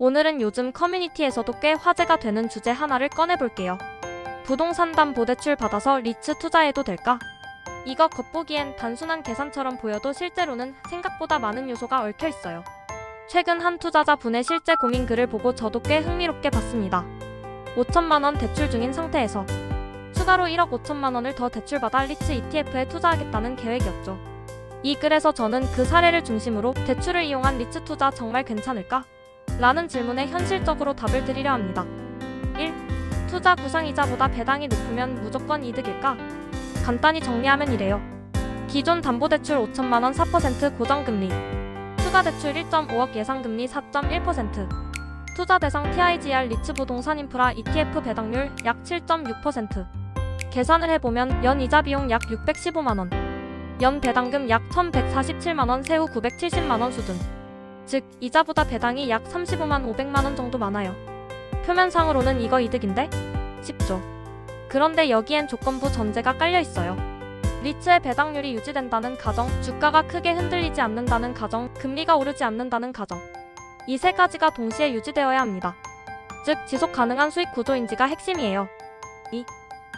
오늘은 요즘 커뮤니티에서도 꽤 화제가 되는 주제 하나를 꺼내볼게요. 부동산 담보대출 받아서 리츠 투자해도 될까? 이거 겉보기엔 단순한 계산처럼 보여도 실제로는 생각보다 많은 요소가 얽혀 있어요. 최근 한 투자자 분의 실제 고민 글을 보고 저도 꽤 흥미롭게 봤습니다. 5천만 원 대출 중인 상태에서 추가로 1억 5천만 원을 더 대출받아 리츠 ETF에 투자하겠다는 계획이었죠. 이 글에서 저는 그 사례를 중심으로 대출을 이용한 리츠 투자 정말 괜찮을까? 라는 질문에 현실적으로 답을 드리려 합니다. 1. 투자 구상이자보다 배당이 높으면 무조건 이득일까? 간단히 정리하면 이래요. 기존 담보대출 5천만 원 4% 고정금리, 추가대출 1.5억 예상금리 4.1%, 투자 대상 TIGR 리츠 부동산 인프라 ETF 배당률 약 7.6%. 계산을 해보면 연 이자 비용 약 615만 원, 연 배당금 약 1,147만 원, 세후 970만 원 수준. 즉, 이자보다 배당이 약 35만 500만 원 정도 많아요. 표면상으로는 이거 이득인데? 싶죠. 그런데 여기엔 조건부 전제가 깔려 있어요. 리츠의 배당률이 유지된다는 가정, 주가가 크게 흔들리지 않는다는 가정, 금리가 오르지 않는다는 가정. 이 세 가지가 동시에 유지되어야 합니다. 즉, 지속 가능한 수익 구조인지가 핵심이에요. 2.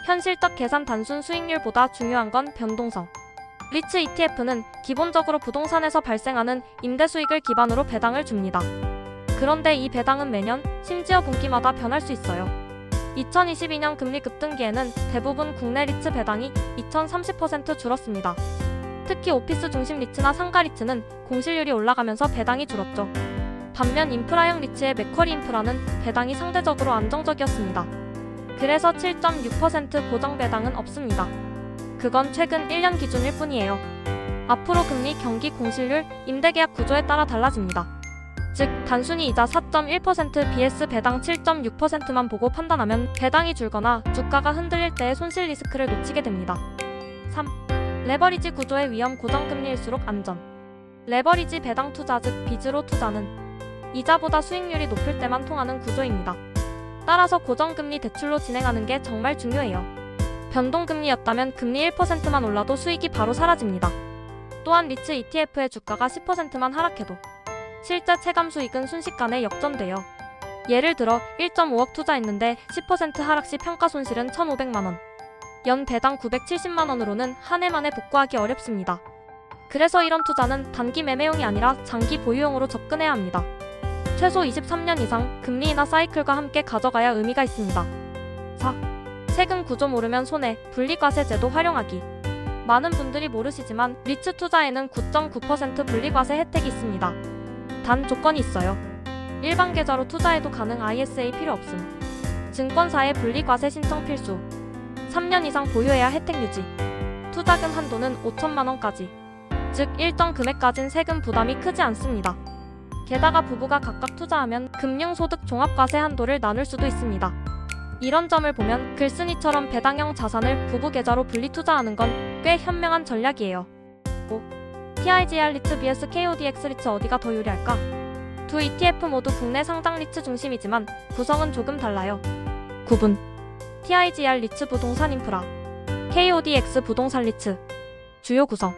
현실적 계산 단순 수익률보다 중요한 건 변동성. 리츠 ETF는 기본적으로 부동산에서 발생하는 임대 수익을 기반으로 배당을 줍니다. 그런데 이 배당은 매년, 심지어 분기마다 변할 수 있어요. 2022년 금리 급등기에는 대부분 국내 리츠 배당이 2030% 줄었습니다. 특히 오피스 중심 리츠나 상가 리츠는 공실률이 올라가면서 배당이 줄었죠. 반면 인프라형 리츠의 맥쿼리 인프라는 배당이 상대적으로 안정적이었습니다. 그래서 7.6% 고정 배당은 없습니다. 그건 최근 1년 기준일 뿐이에요. 앞으로 금리, 경기, 공실률, 임대계약 구조에 따라 달라집니다. 즉, 단순히 이자 4.1% vs 배당 7.6%만 보고 판단하면 배당이 줄거나 주가가 흔들릴 때의 손실 리스크를 놓치게 됩니다. 3. 레버리지 구조의 위험. 고정금리일수록 안전. 레버리지 배당 투자, 즉 빚으로 투자는 이자보다 수익률이 높을 때만 통하는 구조입니다. 따라서 고정금리 대출로 진행하는 게 정말 중요해요. 변동금리였다면 금리 1%만 올라도 수익이 바로 사라집니다. 또한 리츠 ETF의 주가가 10%만 하락해도 실제 체감 수익은 순식간에 역전돼요. 예를 들어 1.5억 투자했는데 10% 하락 시 평가 손실은 1,500만 원. 연 배당 970만 원으로는 한 해 만에 복구하기 어렵습니다. 그래서 이런 투자는 단기 매매용이 아니라 장기 보유용으로 접근해야 합니다. 최소 23년 이상 금리 인하 사이클과 함께 가져가야 의미가 있습니다. 4. 세금 구조 모르면 손해. 분리과세 제도 활용하기. 많은 분들이 모르시지만 리츠 투자에는 9.9% 분리과세 혜택이 있습니다. 단 조건이 있어요. 일반 계좌로 투자해도 가능. ISA 필요 없음. 증권사의 분리과세 신청 필수. 3년 이상 보유해야 혜택 유지. 투자금 한도는 5천만 원까지. 즉 일정 금액까진 세금 부담이 크지 않습니다. 게다가 부부가 각각 투자하면 금융소득 종합과세 한도를 나눌 수도 있습니다. 이런 점을 보면 글쓴이처럼 배당형 자산을 부부 계좌로 분리 투자하는 건 꽤 현명한 전략이에요. 5. TIGR 리츠 vs KODX 리츠 어디가 더 유리할까? 두 ETF 모두 국내 상장 리츠 중심이지만 구성은 조금 달라요. 구분. TIGR 리츠 부동산 인프라, KODX 부동산 리츠. 주요 구성.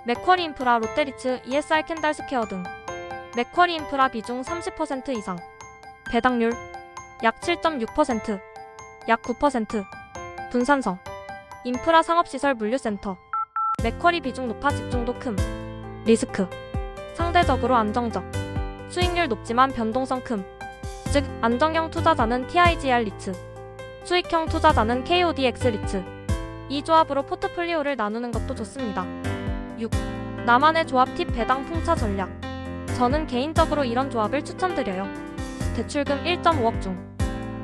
맥쿼리 인프라, 롯데 리츠, ESR 캔달 스퀘어 등. 맥쿼리 인프라 비중 30% 이상. 배당률 약 7.6%, 약 9%. 분산성. 인프라 상업시설 물류센터. 맥쿼리 비중 높아 집중도 큼. 리스크. 상대적으로 안정적. 수익률 높지만 변동성 큼. 즉, 안정형 투자자는 TIGR 리츠, 수익형 투자자는 KODX 리츠. 이 조합으로 포트폴리오를 나누는 것도 좋습니다. 6. 나만의 조합 팁. 배당 풍차 전략. 저는 개인적으로 이런 조합을 추천드려요. 대출금 1.5억 중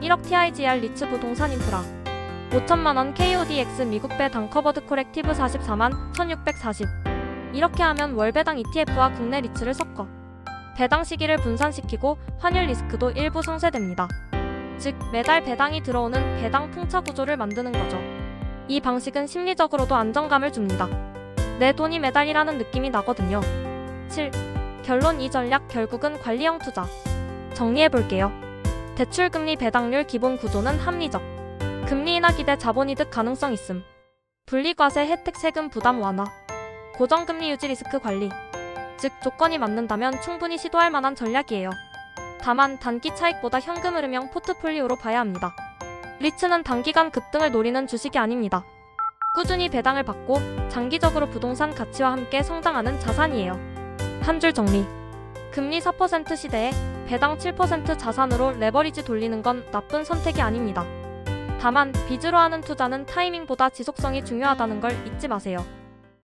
1억 TIGR 리츠 부동산 인프라, 5천만 원 KODX 미국 배당 커버드 코렉티브 44만 1640. 이렇게 하면 월 배당 ETF와 국내 리츠를 섞어 배당 시기를 분산시키고 환율 리스크도 일부 상쇄됩니다. 즉, 매달 배당이 들어오는 배당 풍차 구조를 만드는 거죠. 이 방식은 심리적으로도 안정감을 줍니다. 내 돈이 매달이라는 느낌이 나거든요. 7. 결론. 이 전략 결국은 관리형 투자. 정리해볼게요. 대출금리 배당률 기본 구조는 합리적. 금리 인하 기대 자본이득 가능성 있음. 분리과세 혜택 세금 부담 완화. 고정금리 유지 리스크 관리. 즉 조건이 맞는다면 충분히 시도할 만한 전략이에요. 다만 단기 차익보다 현금 흐름형 포트폴리오로 봐야 합니다. 리츠는 단기간 급등을 노리는 주식이 아닙니다. 꾸준히 배당을 받고 장기적으로 부동산 가치와 함께 성장하는 자산이에요. 한 줄 정리. 금리 4% 시대에 배당 7% 자산으로 레버리지 돌리는 건 나쁜 선택이 아닙니다. 다만 빚으로 하는 투자는 타이밍보다 지속성이 중요하다는 걸 잊지 마세요.